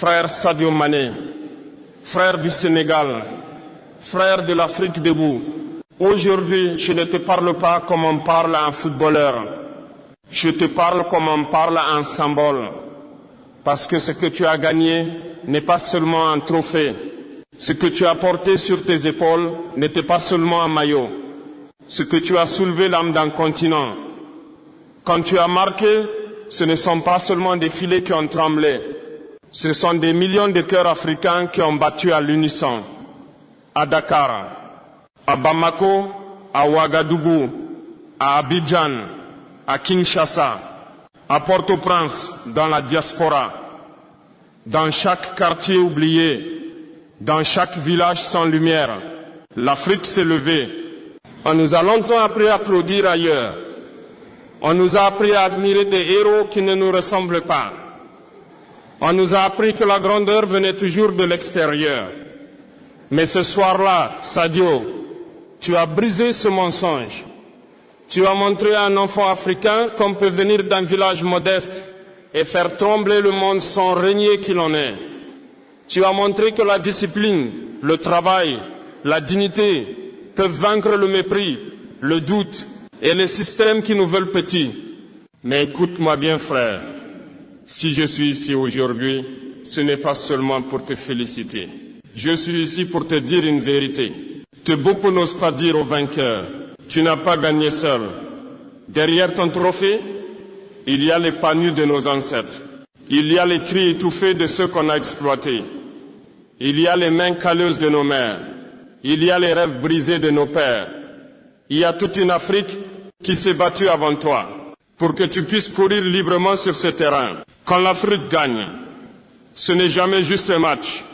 frère Sadio Mané, frère du Sénégal, frère de l'Afrique debout. Aujourd'hui, je ne te parle pas comme on parle à un footballeur. Je te parle comme on parle à un symbole. Parce que ce que tu as gagné n'est pas seulement un trophée. Ce que tu as porté sur tes épaules n'était pas seulement un maillot. Ce que tu as soulevé l'âme d'un continent. Quand tu as marqué, ce ne sont pas seulement des filets qui ont tremblé. Ce sont des millions de cœurs africains qui ont battu à l'unisson. À Dakar, à Bamako, à Ouagadougou, à Abidjan, à Kinshasa, à Port-au-Prince, dans la diaspora, dans chaque quartier oublié, dans chaque village sans lumière. L'Afrique s'est levée. On nous a longtemps appris à applaudir ailleurs. On nous a appris à admirer des héros qui ne nous ressemblent pas. On nous a appris que la grandeur venait toujours de l'extérieur. Mais ce soir-là, Sadio, tu as brisé ce mensonge. Tu as montré à un enfant africain qu'on peut venir d'un village modeste et faire trembler le monde sans régner qu'il en est. Tu as montré que la discipline, le travail, la dignité peuvent vaincre le mépris, le doute et les systèmes qui nous veulent petits. Mais écoute-moi bien, frère. Si je suis ici aujourd'hui, ce n'est pas seulement pour te féliciter. Je suis ici pour te dire une vérité que beaucoup n'osent pas dire aux vainqueurs. Tu n'as pas gagné seul. Derrière ton trophée, il y a les pas nus de nos ancêtres. Il y a les cris étouffés de ceux qu'on a exploités. Il y a les mains calleuses de nos mères. Il y a les rêves brisés de nos pères. Il y a toute une Afrique qui s'est battue avant toi pour que tu puisses courir librement sur ce terrain. Quand l'Afrique gagne, ce n'est jamais juste un match.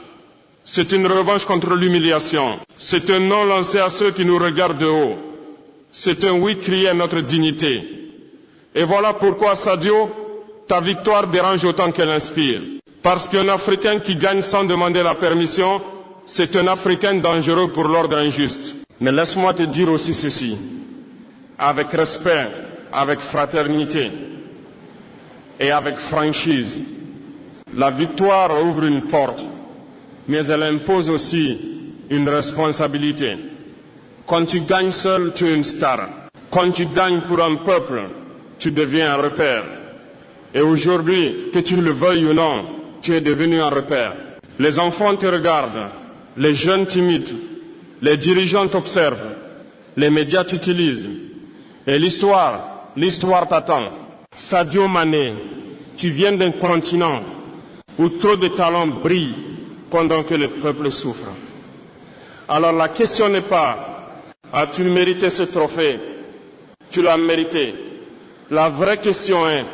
C'est une revanche contre l'humiliation. C'est un non lancé à ceux qui nous regardent de haut. C'est un oui crié à notre dignité. Et voilà pourquoi, Sadio, ta victoire dérange autant qu'elle inspire. Parce qu'un Africain qui gagne sans demander la permission, c'est un Africain dangereux pour l'ordre injuste. Mais laisse-moi te dire aussi ceci, avec respect, avec fraternité et avec franchise. La victoire ouvre une porte, mais elle impose aussi une responsabilité. Quand tu gagnes seul, tu es une star. Quand tu gagnes pour un peuple, tu deviens un repère. Et aujourd'hui, que tu le veuilles ou non, tu es devenu un repère. Les enfants te regardent, les jeunes t'imitent, les dirigeants t'observent, les médias t'utilisent. Et l'histoire t'attend. Sadio Mané, tu viens d'un continent où trop de talents brillent pendant que le peuple souffre. Alors la question n'est pas, as-tu mérité ce trophée? Tu l'as mérité. La vraie question est,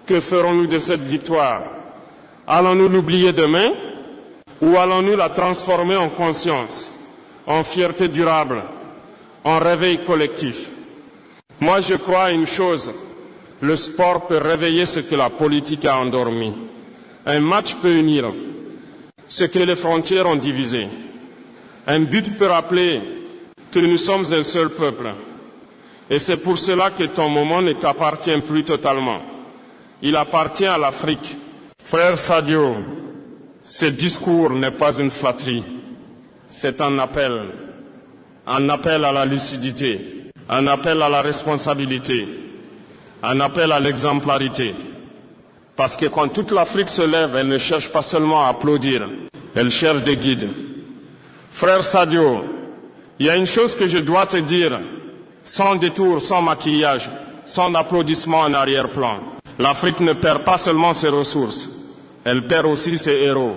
que ferons-nous de cette victoire? Allons-nous l'oublier demain ou allons-nous la transformer en conscience, en fierté durable, en réveil collectif? Moi, je crois à une chose, le sport peut réveiller ce que la politique a endormi. Un match peut unir ce que les frontières ont divisé. Un but peut rappeler que nous sommes un seul peuple. Et c'est pour cela que ton moment ne t'appartient plus totalement. Il appartient à l'Afrique. Frère Sadio, ce discours n'est pas une flatterie. C'est un appel à la lucidité, un appel à la responsabilité, un appel à l'exemplarité. Parce que quand toute l'Afrique se lève, elle ne cherche pas seulement à applaudir, elle cherche des guides. Frère Sadio, il y a une chose que je dois te dire, sans détour, sans maquillage, sans applaudissement en arrière-plan. L'Afrique ne perd pas seulement ses ressources, elle perd aussi ses héros.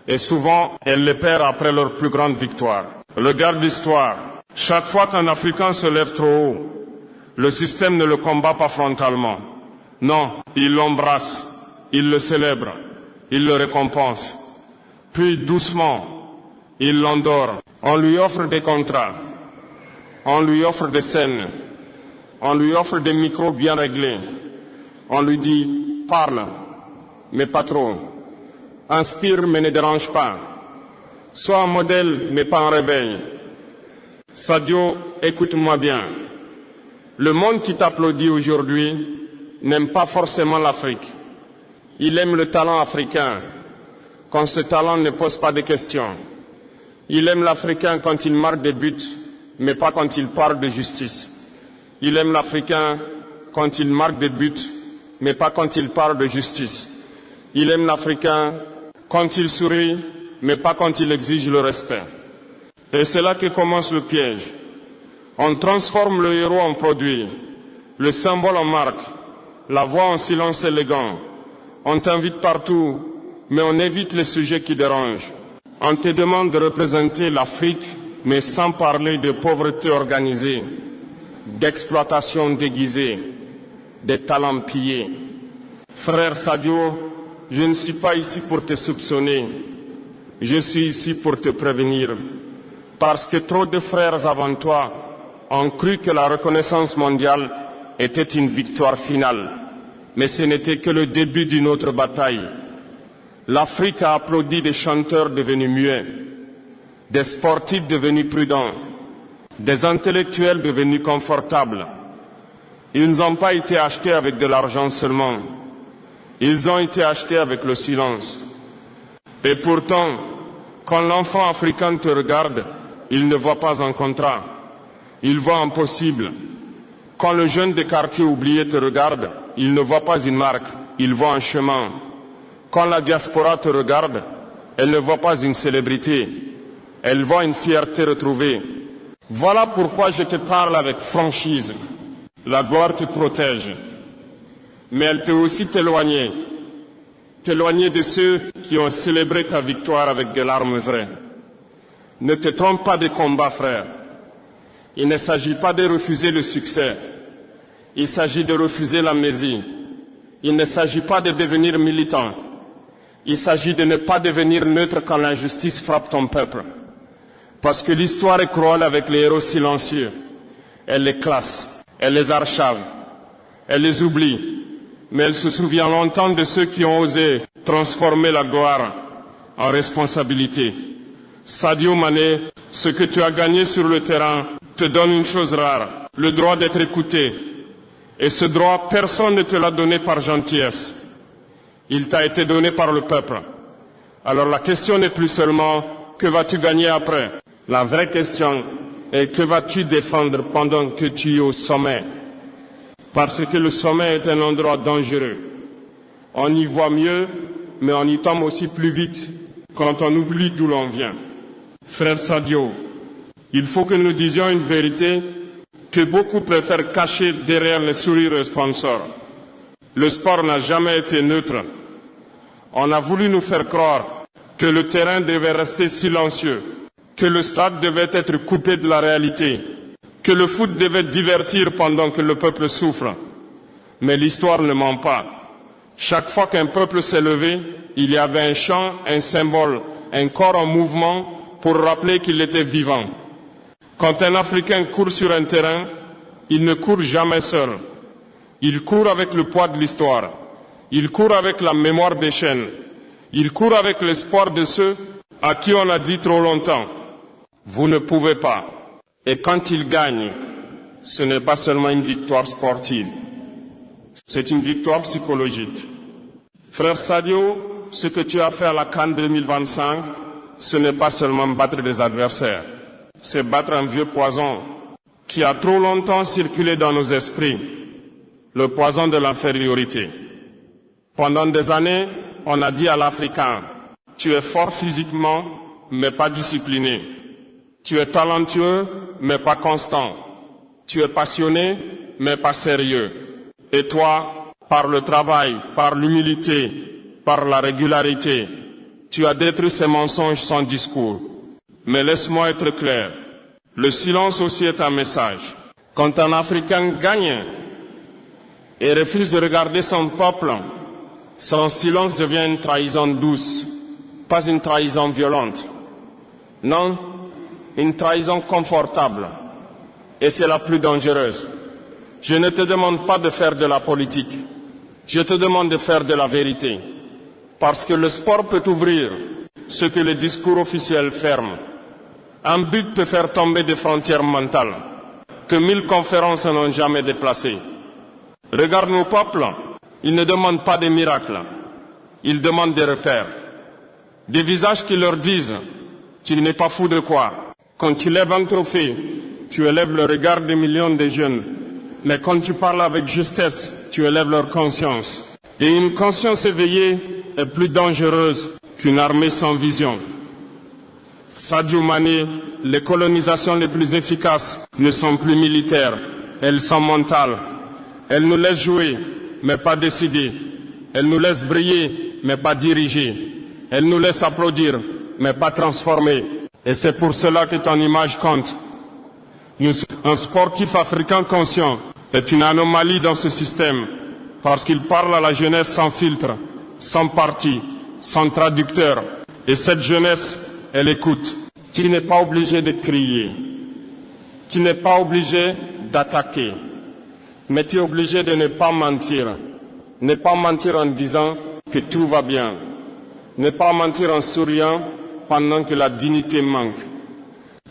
Et souvent, elle les perd après leur plus grande victoire. Regarde l'histoire. Chaque fois qu'un Africain se lève trop haut, le système ne le combat pas frontalement. Non, il l'embrasse, il le célèbre, il le récompense. Puis doucement, il l'endort. On lui offre des contrats, on lui offre des scènes, on lui offre des micros bien réglés. On lui dit, parle, mais pas trop. Inspire, mais ne dérange pas. Sois un modèle, mais pas un réveil. Sadio, écoute-moi bien. Le monde qui t'applaudit aujourd'hui n'aime pas forcément l'Afrique. Il aime le talent africain, quand ce talent ne pose pas de questions. Il aime l'Africain quand il marque des buts, mais pas quand il parle de justice. Il aime l'Africain quand il marque des buts, mais pas quand il parle de justice. Il aime l'Africain quand il sourit, mais pas quand il exige le respect. Et c'est là que commence le piège. On transforme le héros en produit, le symbole en marque, la voix en silence élégant. On t'invite partout, mais on évite les sujets qui dérangent. On te demande de représenter l'Afrique, mais sans parler de pauvreté organisée, d'exploitation déguisée, des talents pillés. Frère Sadio, je ne suis pas ici pour te soupçonner. Je suis ici pour te prévenir. Parce que trop de frères avant toi ont cru que la reconnaissance mondiale était une victoire finale. Mais ce n'était que le début d'une autre bataille. L'Afrique a applaudi des chanteurs devenus muets, des sportifs devenus prudents, des intellectuels devenus confortables. Ils n'ont pas été achetés avec de l'argent seulement. Ils ont été achetés avec le silence. Et pourtant, quand l'enfant africain te regarde, il ne voit pas un contrat. Il voit un possible. Quand le jeune des quartiers oubliés te regarde, il ne voit pas une marque, il voit un chemin. Quand la diaspora te regarde, elle ne voit pas une célébrité, elle voit une fierté retrouvée. Voilà pourquoi je te parle avec franchise. La gloire te protège, mais elle peut aussi t'éloigner de ceux qui ont célébré ta victoire avec des larmes vraies. Ne te trompe pas de combat, frère. Il ne s'agit pas de refuser le succès. Il s'agit de refuser l'amnésie. Il ne s'agit pas de devenir militant. Il s'agit de ne pas devenir neutre quand l'injustice frappe ton peuple. Parce que l'histoire est cruelle avec les héros silencieux. Elle les classe, elle les archive, elle les oublie. Mais elle se souvient longtemps de ceux qui ont osé transformer la gloire en responsabilité. Sadio Mané, ce que tu as gagné sur le terrain te donne une chose rare, le droit d'être écouté. Et ce droit, personne ne te l'a donné par gentillesse. Il t'a été donné par le peuple. Alors la question n'est plus seulement que vas-tu gagner après. La vraie question est que vas-tu défendre pendant que tu es au sommet. Parce que le sommet est un endroit dangereux. On y voit mieux, mais on y tombe aussi plus vite quand on oublie d'où l'on vient. Frère Sadio, il faut que nous disions une vérité que beaucoup préfèrent cacher derrière les sourires des sponsors. Le sport n'a jamais été neutre. On a voulu nous faire croire que le terrain devait rester silencieux, que le stade devait être coupé de la réalité, que le foot devait divertir pendant que le peuple souffre. Mais l'histoire ne ment pas. Chaque fois qu'un peuple s'est levé, il y avait un chant, un symbole, un corps en mouvement pour rappeler qu'il était vivant. Quand un Africain court sur un terrain, il ne court jamais seul. Il court avec le poids de l'histoire. Il court avec la mémoire des chaînes. Il court avec l'espoir de ceux à qui on a dit trop longtemps « Vous ne pouvez pas ». Et quand il gagne, ce n'est pas seulement une victoire sportive. C'est une victoire psychologique. Frère Sadio, ce que tu as fait à la CAN 2025, ce n'est pas seulement battre des adversaires. C'est battre un vieux poison qui a trop longtemps circulé dans nos esprits, le poison de l'infériorité. Pendant des années, on a dit à l'Africain, tu es fort physiquement, mais pas discipliné. Tu es talentueux, mais pas constant. Tu es passionné, mais pas sérieux. Et toi, par le travail, par l'humilité, par la régularité, tu as détruit ces mensonges sans discours. Mais laisse-moi être clair, le silence aussi est un message. Quand un Africain gagne et refuse de regarder son peuple, son silence devient une trahison douce, pas une trahison violente. Non, une trahison confortable. Et c'est la plus dangereuse. Je ne te demande pas de faire de la politique. Je te demande de faire de la vérité. Parce que le sport peut ouvrir ce que les discours officiels ferment. Un but peut faire tomber des frontières mentales que 1000 conférences n'ont jamais déplacées. Regarde nos peuples, ils ne demandent pas des miracles, ils demandent des repères. Des visages qui leur disent « Tu n'es pas fou de quoi ?» Quand tu lèves un trophée, tu élèves le regard des millions de jeunes. Mais quand tu parles avec justesse, tu élèves leur conscience. Et une conscience éveillée est plus dangereuse qu'une armée sans vision. Sadio Mané, les colonisations les plus efficaces ne sont plus militaires, elles sont mentales. Elles nous laissent jouer, mais pas décider. Elles nous laissent briller, mais pas diriger. Elles nous laissent applaudir, mais pas transformer. Et c'est pour cela que ton image compte. Un sportif africain conscient est une anomalie dans ce système, parce qu'il parle à la jeunesse sans filtre, sans parti, sans traducteur. Et cette jeunesse, elle écoute. Tu n'es pas obligé de crier. Tu n'es pas obligé d'attaquer. Mais tu es obligé de ne pas mentir. Ne pas mentir en disant que tout va bien. Ne pas mentir en souriant pendant que la dignité manque.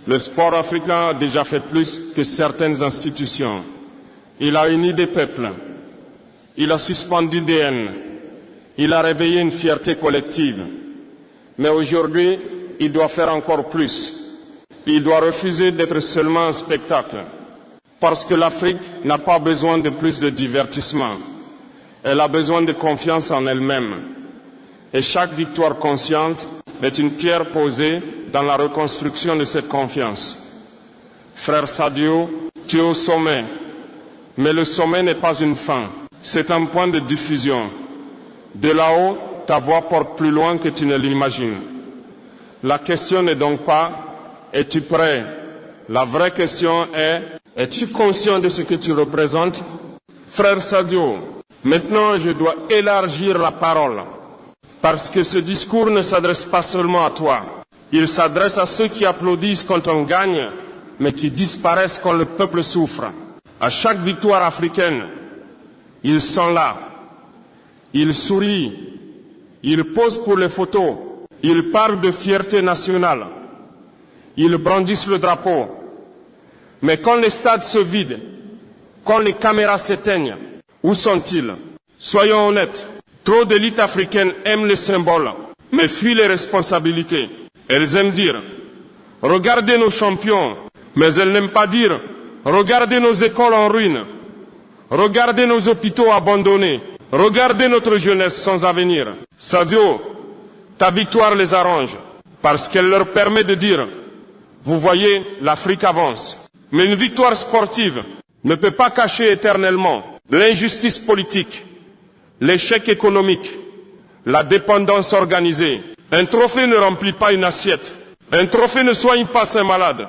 Le sport africain a déjà fait plus que certaines institutions. Il a uni des peuples. Il a suspendu des haines. Il a réveillé une fierté collective. Mais aujourd'hui, il doit faire encore plus. Il doit refuser d'être seulement un spectacle. Parce que l'Afrique n'a pas besoin de plus de divertissement. Elle a besoin de confiance en elle-même. Et chaque victoire consciente est une pierre posée dans la reconstruction de cette confiance. Frère Sadio, tu es au sommet. Mais le sommet n'est pas une fin. C'est un point de diffusion. De là-haut, ta voix porte plus loin que tu ne l'imagines. La question n'est donc pas « Es-tu prêt ?» La vraie question est « Es-tu conscient de ce que tu représentes ?» Frère Sadio, maintenant je dois élargir la parole. Parce que ce discours ne s'adresse pas seulement à toi. Il s'adresse à ceux qui applaudissent quand on gagne, mais qui disparaissent quand le peuple souffre. À chaque victoire africaine, ils sont là. Ils sourient. Ils posent pour les photos. Ils parlent de fierté nationale. Ils brandissent le drapeau. Mais quand les stades se vident, quand les caméras s'éteignent, où sont-ils? Soyons honnêtes. Trop d'élites africaines aiment les symboles, mais fuient les responsabilités. Elles aiment dire « Regardez nos champions », mais elles n'aiment pas dire « Regardez nos écoles en ruine, regardez nos hôpitaux abandonnés, regardez notre jeunesse sans avenir ». Sadio, ta victoire les arrange, parce qu'elle leur permet de dire « Vous voyez, l'Afrique avance ». Mais une victoire sportive ne peut pas cacher éternellement l'injustice politique, l'échec économique, la dépendance organisée. Un trophée ne remplit pas une assiette. Un trophée ne soigne pas un malade.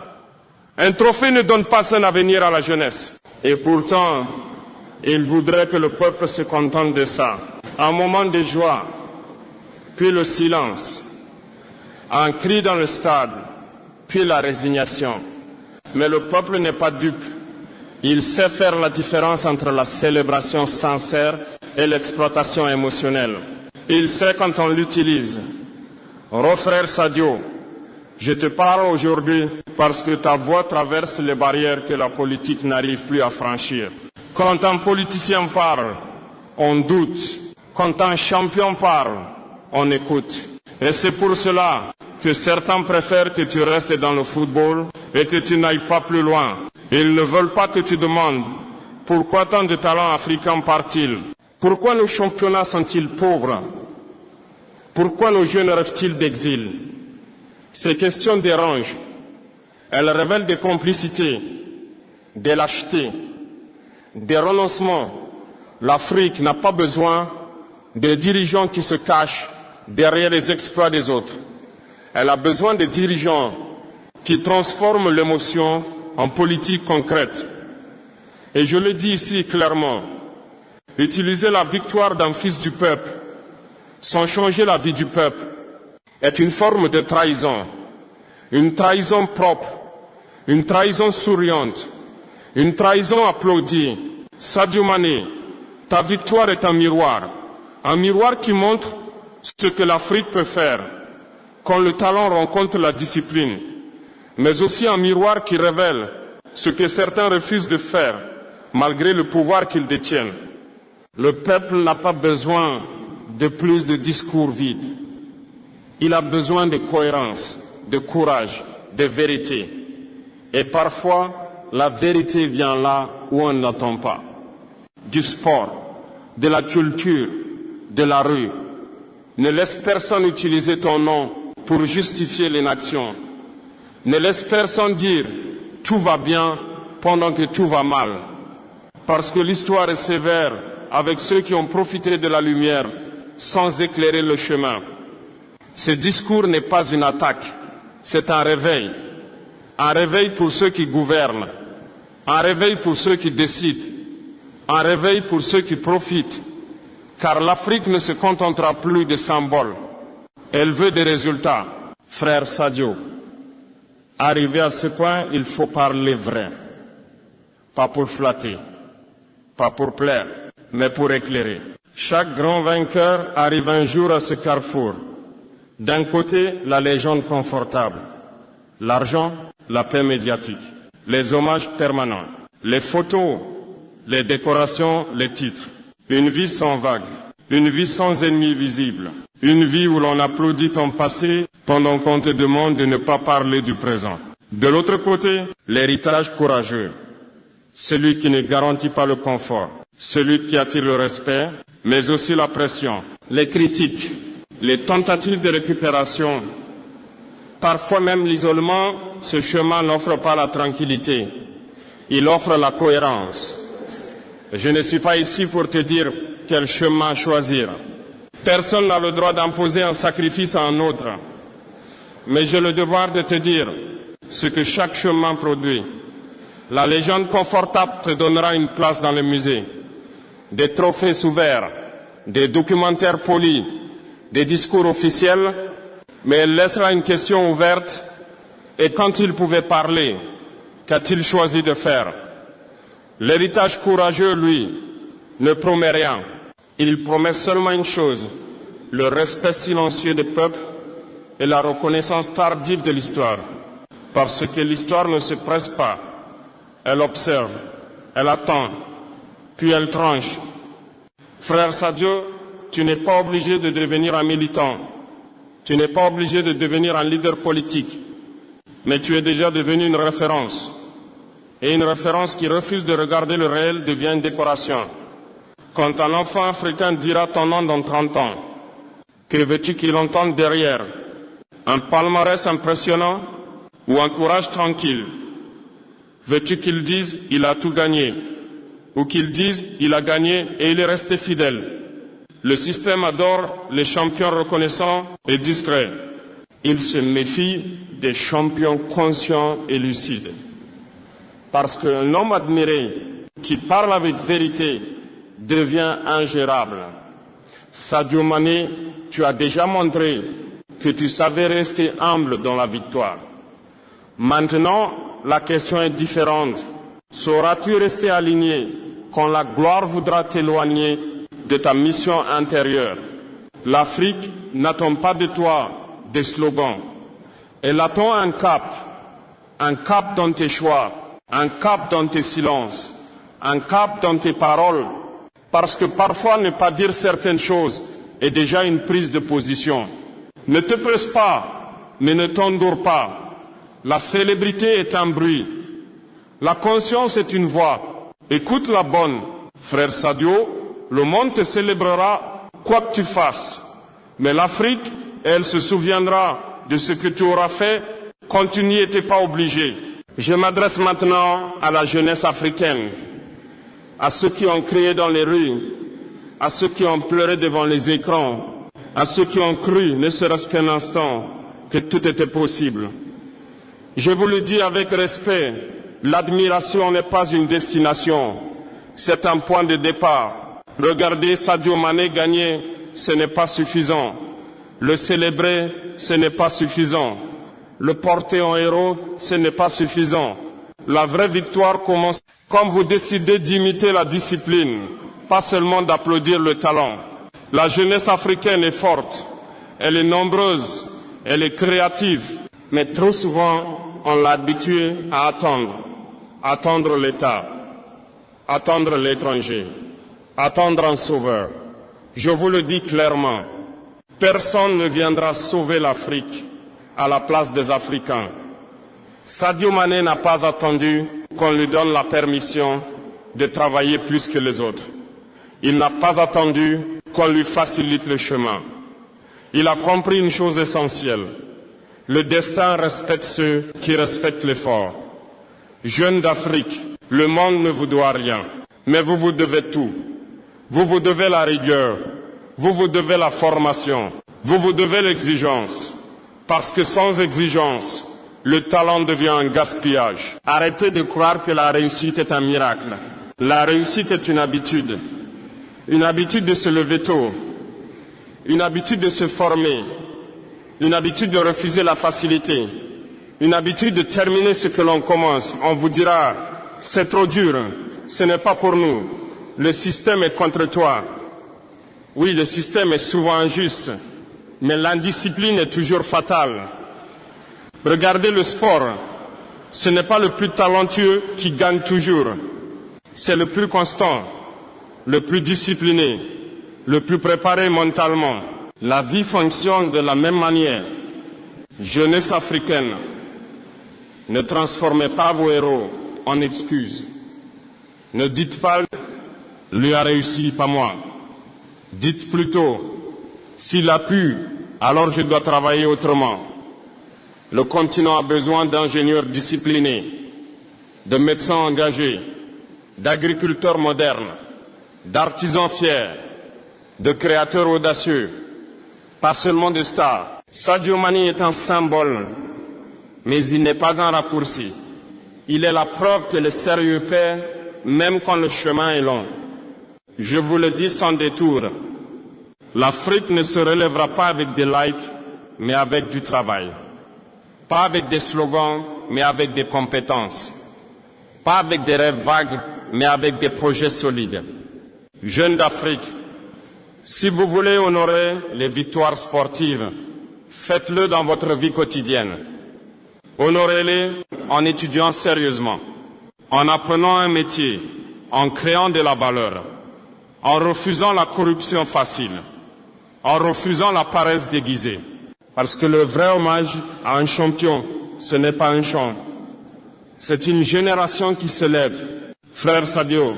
Un trophée ne donne pas un avenir à la jeunesse. Et pourtant, il voudrait que le peuple se contente de ça. Un moment de joie, puis le silence. Un cri dans le stade, puis la résignation. Mais le peuple n'est pas dupe. Il sait faire la différence entre la célébration sincère et l'exploitation émotionnelle. Il sait quand on l'utilise. Frère Sadio, je te parle aujourd'hui parce que ta voix traverse les barrières que la politique n'arrive plus à franchir. Quand un politicien parle, on doute. Quand un champion parle, on écoute. Et c'est pour cela que certains préfèrent que tu restes dans le football et que tu n'ailles pas plus loin. Ils ne veulent pas que tu demandes pourquoi tant de talents africains partent-ils? Pourquoi nos championnats sont-ils pauvres? Pourquoi nos jeunes rêvent-ils d'exil? Ces questions dérangent. Elles révèlent des complicités, des lâchetés, des renoncements. L'Afrique n'a pas besoin de dirigeants qui se cachent derrière les exploits des autres. Elle a besoin de dirigeants qui transforment l'émotion en politique concrète. Et je le dis ici clairement, utiliser la victoire d'un fils du peuple sans changer la vie du peuple est une forme de trahison. Une trahison propre, une trahison souriante, une trahison applaudie. Sadio Mané, ta victoire est un miroir qui montre ce que l'Afrique peut faire quand le talent rencontre la discipline, mais aussi un miroir qui révèle ce que certains refusent de faire malgré le pouvoir qu'ils détiennent. Le peuple n'a pas besoin de plus de discours vides. Il a besoin de cohérence, de courage, de vérité. Et parfois, la vérité vient là où on n'attend pas. Du sport, de la culture, de la rue. Ne laisse personne utiliser ton nom pour justifier l'inaction. Ne laisse personne dire « tout va bien » pendant que tout va mal. Parce que l'histoire est sévère avec ceux qui ont profité de la lumière sans éclairer le chemin. Ce discours n'est pas une attaque, c'est un réveil. Un réveil pour ceux qui gouvernent, un réveil pour ceux qui décident, un réveil pour ceux qui profitent. Car l'Afrique ne se contentera plus de symboles, elle veut des résultats. Frère Sadio, arrivé à ce point, il faut parler vrai. Pas pour flatter, pas pour plaire, mais pour éclairer. Chaque grand vainqueur arrive un jour à ce carrefour. D'un côté, la légende confortable, l'argent, la paix médiatique, les hommages permanents, les photos, les décorations, les titres. Une vie sans vague, une vie sans ennemis visibles, une vie où l'on applaudit ton passé pendant qu'on te demande de ne pas parler du présent. De l'autre côté, l'héritage courageux, celui qui ne garantit pas le confort, celui qui attire le respect, mais aussi la pression, les critiques, les tentatives de récupération, parfois même l'isolement. Ce chemin n'offre pas la tranquillité, il offre la cohérence. Je ne suis pas ici pour te dire quel chemin choisir. Personne n'a le droit d'imposer un sacrifice à un autre. Mais j'ai le devoir de te dire ce que chaque chemin produit. La légende confortable te donnera une place dans le musée. Des trophées sous verre, des documentaires polis, des discours officiels, mais elle laissera une question ouverte. Et quand il pouvait parler, qu'a-t-il choisi de faire? L'héritage courageux, lui, ne promet rien. Il promet seulement une chose, le respect silencieux des peuples et la reconnaissance tardive de l'histoire. Parce que l'histoire ne se presse pas. Elle observe, elle attend, puis elle tranche. Frère Sadio, tu n'es pas obligé de devenir un militant. Tu n'es pas obligé de devenir un leader politique. Mais tu es déjà devenu une référence. Et une référence qui refuse de regarder le réel devient une décoration. Quand un enfant africain dira ton nom dans 30 ans, que veux-tu qu'il entende derrière? Un palmarès impressionnant ou un courage tranquille? Veux-tu qu'il dise il a tout gagné? Ou qu'il dise il a gagné et il est resté fidèle? Le système adore les champions reconnaissants et discrets. Il se méfie des champions conscients et lucides. Parce qu'un homme admiré qui parle avec vérité devient ingérable. Sadio Mané, tu as déjà montré que tu savais rester humble dans la victoire. Maintenant, la question est différente. Sauras-tu rester aligné quand la gloire voudra t'éloigner de ta mission intérieure? L'Afrique n'attend pas de toi des slogans. Elle attend un cap dans tes choix, un cap dans tes silences, un cap dans tes paroles. Parce que parfois ne pas dire certaines choses est déjà une prise de position. Ne te presse pas, mais ne t'endors pas. La célébrité est un bruit. La conscience est une voix. Écoute la bonne. Frère Sadio, le monde te célébrera quoi que tu fasses. Mais l'Afrique, elle se souviendra de ce que tu auras fait quand tu n'y étais pas obligé. Je m'adresse maintenant à la jeunesse africaine, à ceux qui ont crié dans les rues, à ceux qui ont pleuré devant les écrans, à ceux qui ont cru, ne serait-ce qu'un instant, que tout était possible. Je vous le dis avec respect, l'admiration n'est pas une destination, c'est un point de départ. Regarder Sadio Mané gagner, ce n'est pas suffisant. Le célébrer, ce n'est pas suffisant. Le porter en héros, ce n'est pas suffisant. La vraie victoire commence quand vous décidez d'imiter la discipline, pas seulement d'applaudir le talent. La jeunesse africaine est forte, elle est nombreuse, elle est créative, mais trop souvent, on l'a habituée à attendre l'État, attendre l'étranger, attendre un sauveur. Je vous le dis clairement, Personne ne viendra sauver l'Afrique à la place des Africains. Sadio Mané n'a pas attendu qu'on lui donne la permission de travailler plus que les autres. Il n'a pas attendu qu'on lui facilite le chemin. Il a compris une chose essentielle. Le destin respecte ceux qui respectent l'effort. Jeunes d'Afrique, le monde ne vous doit rien, mais vous vous devez tout. Vous vous devez la rigueur, vous vous devez la formation, vous vous devez l'exigence. Parce que sans exigence, le talent devient un gaspillage. Arrêtez de croire que la réussite est un miracle. La réussite est une habitude de se lever tôt, une habitude de se former, une habitude de refuser la facilité, une habitude de terminer ce que l'on commence. On vous dira, c'est trop dur, ce n'est pas pour nous, le système est contre toi. Oui, le système est souvent injuste, mais l'indiscipline est toujours fatale. Regardez le sport, ce n'est pas le plus talentueux qui gagne toujours, c'est le plus constant, le plus discipliné, le plus préparé mentalement. La vie fonctionne de la même manière. Jeunesse africaine, ne transformez pas vos héros en excuses. Ne dites pas « lui a réussi, pas moi ». Dites plutôt « s'il a pu, alors je dois travailler autrement ». Le continent a besoin d'ingénieurs disciplinés, de médecins engagés, d'agriculteurs modernes, d'artisans fiers, de créateurs audacieux, pas seulement de stars. Sadio Mané est un symbole, mais il n'est pas un raccourci. Il est la preuve que le sérieux paie, même quand le chemin est long. Je vous le dis sans détour, l'Afrique ne se relèvera pas avec des likes, mais avec du travail. Pas avec des slogans, mais avec des compétences. Pas avec des rêves vagues, mais avec des projets solides. Jeunes d'Afrique, si vous voulez honorer les victoires sportives, faites-le dans votre vie quotidienne. Honorez-les en étudiant sérieusement, en apprenant un métier, en créant de la valeur, en refusant la corruption facile, en refusant la paresse déguisée. Parce que le vrai hommage à un champion, ce n'est pas un chant. C'est une génération qui se lève. Frère Sadio,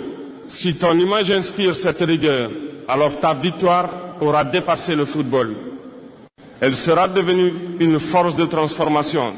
si ton image inspire cette rigueur, alors ta victoire aura dépassé le football. Elle sera devenue une force de transformation.